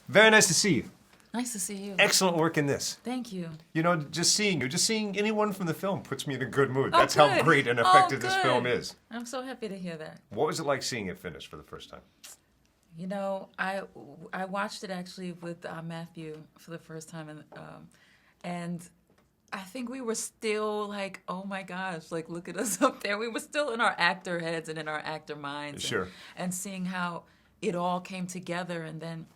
Very nice to see you. Nice to see you. Excellent work in this. Thank you. You know, just seeing anyone from the film puts me in a good mood. Oh, That's how good. great and Oh, effective this good. film is. I'm so happy to hear that. What was it like seeing it finished for the first time? You know, I watched it actually with Matthew for the first time, and I think we were still like, oh my gosh, like look at us up there. We were still in our actor heads and in our actor minds. Sure. And seeing how it all came together, and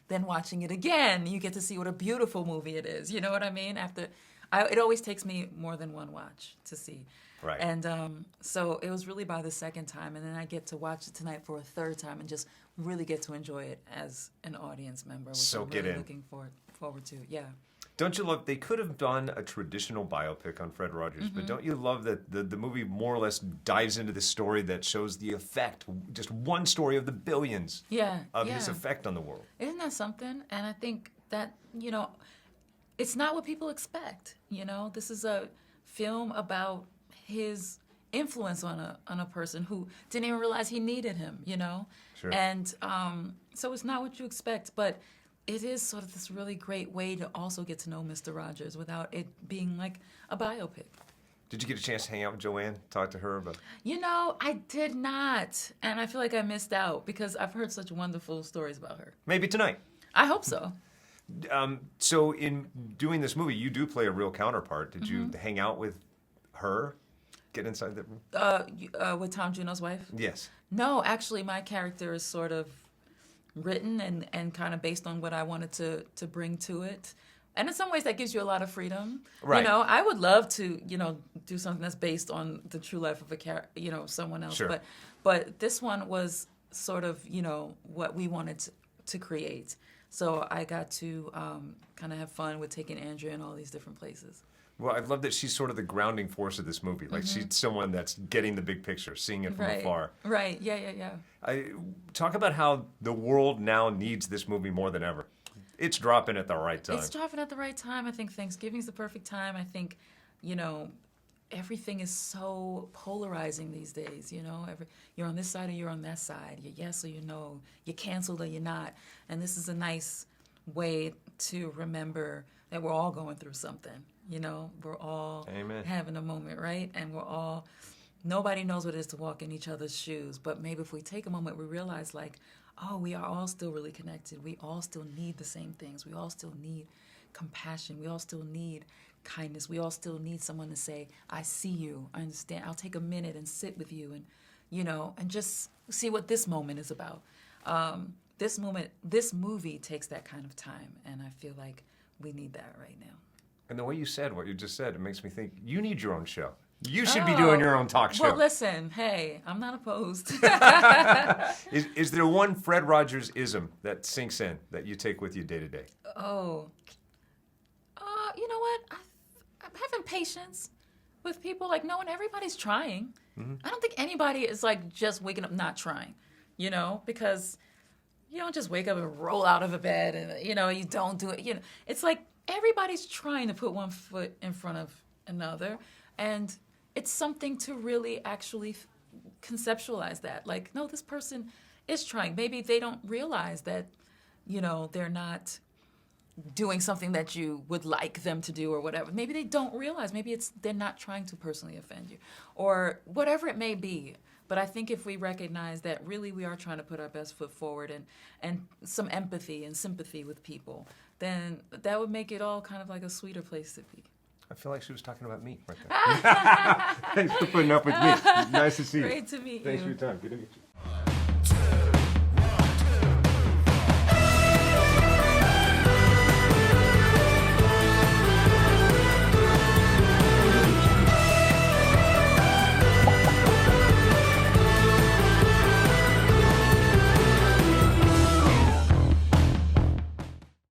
then watching it again, you get to see what a beautiful movie it is. You know what I mean? It always takes me more than one watch to see. Right. And so it was really by the second time, and then I get to watch it tonight for a third time and just really get to enjoy it as an audience member, which So I'm get really in. looking forward to. Yeah. Don't you love, they could have done a traditional biopic on Fred Rogers, but don't you love that the movie more or less dives into this story that shows the effect, just one story of the billions of his effect on the world? Isn't that something? And I think that, you know, it's not what people expect. You know, this is a film about his influence on a person who didn't even realize he needed him, you know? Sure. And so it's not what you expect, but it is sort of this really great way to also get to know Mr. Rogers without it being like a biopic. Did you get a chance to hang out with Joanne, talk to her about? You know, I did not. And I feel like I missed out because I've heard such wonderful stories about her. Maybe tonight. I hope so. So in doing this movie, you do play a real counterpart. Did you hang out with her? Get inside that room? With Tom Juno's wife? Yes. No, actually, my character is sort of written and kind of based on what I wanted to bring to it. And in some ways, that gives you a lot of freedom. Right. You know, I would love to, you know, do something that's based on the true life of someone else. Sure. But this one was sort of, you know, what we wanted to create. So I got to kind of have fun with taking Andrea in all these different places. Well, I love that she's sort of the grounding force of this movie. Like she's someone that's getting the big picture, seeing it from afar. Right. Yeah. Talk about how the world now needs this movie more than ever. It's dropping at the right time. It's dropping at the right time. I think Thanksgiving's the perfect time. I think, you know, everything is so polarizing these days, you know. You're on this side or you're on that side. You're yes or you're no. You're canceled or you're not. And this is a nice way to remember that we're all going through something. You know, we're all having a moment, right? And nobody knows what it is to walk in each other's shoes. But maybe if we take a moment, we realize like, oh, we are all still really connected. We all still need the same things. We all still need compassion. We all still need kindness. We all still need someone to say, I see you. I understand. I'll take a minute and sit with you and, you know, and just see what this moment is about. This movie takes that kind of time. And I feel like we need that right now. And the way you said what you just said, it makes me think you need your own show. You should be doing your own talk show. Well, listen, hey, I'm not opposed. Is there one Fred Rogers-ism that sinks in that you take with you day to day? Oh, you know what? I'm having patience with people, like knowing everybody's trying. I don't think anybody is like just waking up not trying, you know, because you don't just wake up and roll out of a bed and, you know, you don't do it. You know, it's like everybody's trying to put one foot in front of another, and it's something to really actually conceptualize that. Like, no, this person is trying. Maybe they don't realize that, you know, they're not doing something that you would like them to do or whatever. Maybe they don't realize. Maybe they're not trying to personally offend you or whatever it may be. But I think if we recognize that really we are trying to put our best foot forward and some empathy and sympathy with people, then that would make it all kind of like a sweeter place to be. I feel like she was talking about me right there. Thanks for putting up with me. Nice to see you. Great to meet you. Thanks for your time. Good to meet you.